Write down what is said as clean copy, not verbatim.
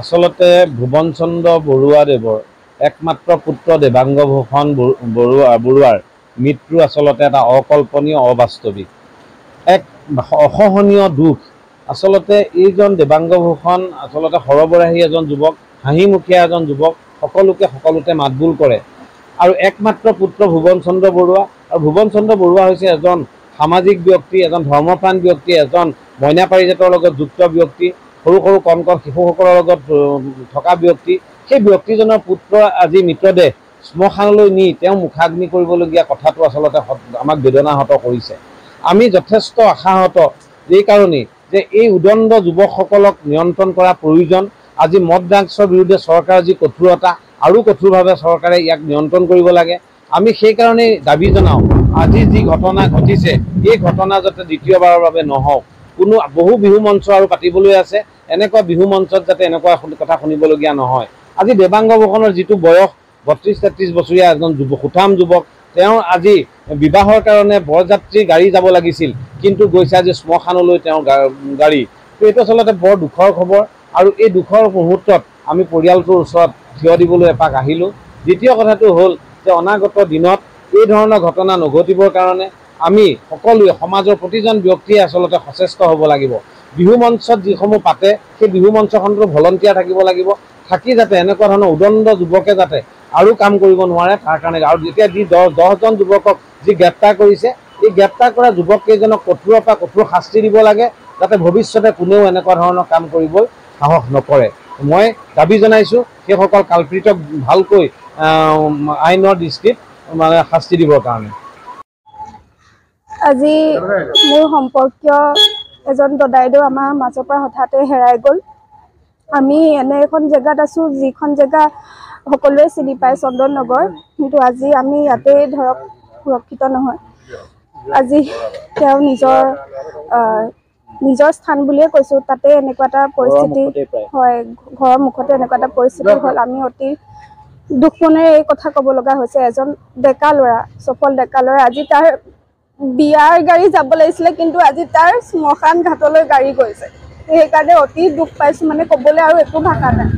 আচলতে ভুৱন চন্দ্ৰ বৰুৱাদেৱৰ একমাত্ৰ পুত্ৰ দেৱাংগ ভূষণ বৰুৱাৰ মৃত্যু আচলতে এটা অকল্পনীয় অবাস্তৱিক এক অসহনীয় দুখ। আচলতে এইজন দেৱাংগ ভূষণ আচলতে সৰবৰাহী এজন যুৱক, হাঁহিমুখীয়া এজন যুৱক, সকলোতে মাতবোল কৰে আৰু একমাত্ৰ পুত্ৰ ভুৱন চন্দ্ৰ বৰুৱা। আৰু ভুৱন চন্দ্ৰ বৰুৱা হৈছে এজন সামাজিক ব্যক্তি, এজন ধৰ্মপ্ৰাণ ব্যক্তি, এজন মইনা পাৰিজাতৰ লগত যুক্ত ব্যক্তি, সৰু কণ শিশুসকলৰ লগত থকা ব্যক্তি। সেই ব্যক্তিজনৰ পুত্ৰ আজি মৃতদেহ শ্মশানলৈ নি তেওঁ মুখাগ্নি কৰিবলগীয়া কথাটো আচলতে আমাক বেদনাহত কৰিছে। আমি যথেষ্ট আশাহত এই কাৰণেই যে এই উদণ্ড যুৱকসকলক নিয়ন্ত্ৰণ কৰা প্ৰয়োজন। আজি মদ ড্ৰাগছৰ বিৰুদ্ধে চৰকাৰৰ যি কঠোৰতা, আৰু কঠোৰভাৱে চৰকাৰে ইয়াক নিয়ন্ত্ৰণ কৰিব লাগে। আমি সেইকাৰণেই দাবী জনাওঁ, আজি যি ঘটনা ঘটিছে এই ঘটনা যাতে দ্বিতীয়বাৰৰ বাবে নহওক। বহু বিহু মঞ্চ আৰু পাতিবলৈ আছে, এনেকুৱা বিহু মঞ্চত যাতে এনেকুৱা কথা শুনিবলগীয়া নহয়। আজি দেৱাংগ ভূষণৰ যিটো বয়স 32-33 বছৰীয়া এজন সুঠাম যুৱক, তেওঁৰ আজি বিবাহৰ কাৰণে বৰযাত্ৰী গাড়ী যাব লাগিছিল, কিন্তু গৈছে আজি শ্মশানলৈ তেওঁৰ গাড়ী। এইটো আচলতে বৰ দুখৰ খবৰ আৰু এই দুখৰ মুহূৰ্তত আমি পৰিয়ালটোৰ ওচৰত থিয় দিবলৈ এপাক আহিলোঁ। দ্বিতীয় কথাটো হ'ল যে অনাগত দিনত এই ধৰণৰ ঘটনা নঘটিবৰ কাৰণে আমি সকলোৱে সমাজৰ প্ৰতিজন ব্যক্তিয়ে আচলতে সচেষ্ট হ'ব লাগিব। বিহু মঞ্চত যিসমূহ পাতে সেই বিহু মঞ্চখনতো ভলণ্টিয়াৰ থাকিব লাগিব, থাকি যাতে এনেকুৱা ধৰণৰ উদণ্ড যুৱকে যাতে আৰু কাম কৰিব নোৱাৰে তাৰ কাৰণে। আৰু যেতিয়া যি 10জন যুৱকক যি গ্ৰেপ্তাৰ কৰিছে, এই গ্ৰেপ্তাৰ কৰা যুৱককেইজনক কঠোৰৰ পৰা কঠোৰ শাস্তি দিব লাগে, যাতে ভৱিষ্যতে কোনেও এনেকুৱা ধৰণৰ কাম কৰিবলৈ সাহস নকৰে। মই দাবী জনাইছোঁ সেইসকল কালপ্ৰিতক ভালকৈ আইনৰ দৃষ্টিত শাস্তি দিবৰ কাৰণে। আজি মোৰ সম্পৰ্কীয় এজন দদাইদেউ আমাৰ মাজৰ পৰা হঠাতে হেৰাই গ'ল। আমি এনে এখন জেগাত আছোঁ যিখন জেগা সকলোৱে চিনি পায়, চন্দন নগৰ, কিন্তু আজি আমি ইয়াতে ধৰক সুৰক্ষিত নহয়। আজি তেওঁ নিজৰ স্থান বুলিয়ে কৈছোঁ, তাতে এনেকুৱা এটা পৰিস্থিতি হয়, ঘৰৰ মুখতে এনেকুৱা এটা পৰিস্থিতি হ'ল। আমি অতি দুখ মনেৰে এই কথা ক'ব লগা হৈছে। এজন ডেকা ল'ৰা, সফল ডেকা ল'ৰা, আজি তাৰ বিয়াৰ গাড়ী যাব লাগিছিলে, কিন্তু আজি তাৰ শ্মশান ঘাটলৈ গাড়ী গৈছে। সেইকাৰণে অতি দুখ পাইছোঁ, মানে ক'বলৈ আৰু একো ভাষা নাই।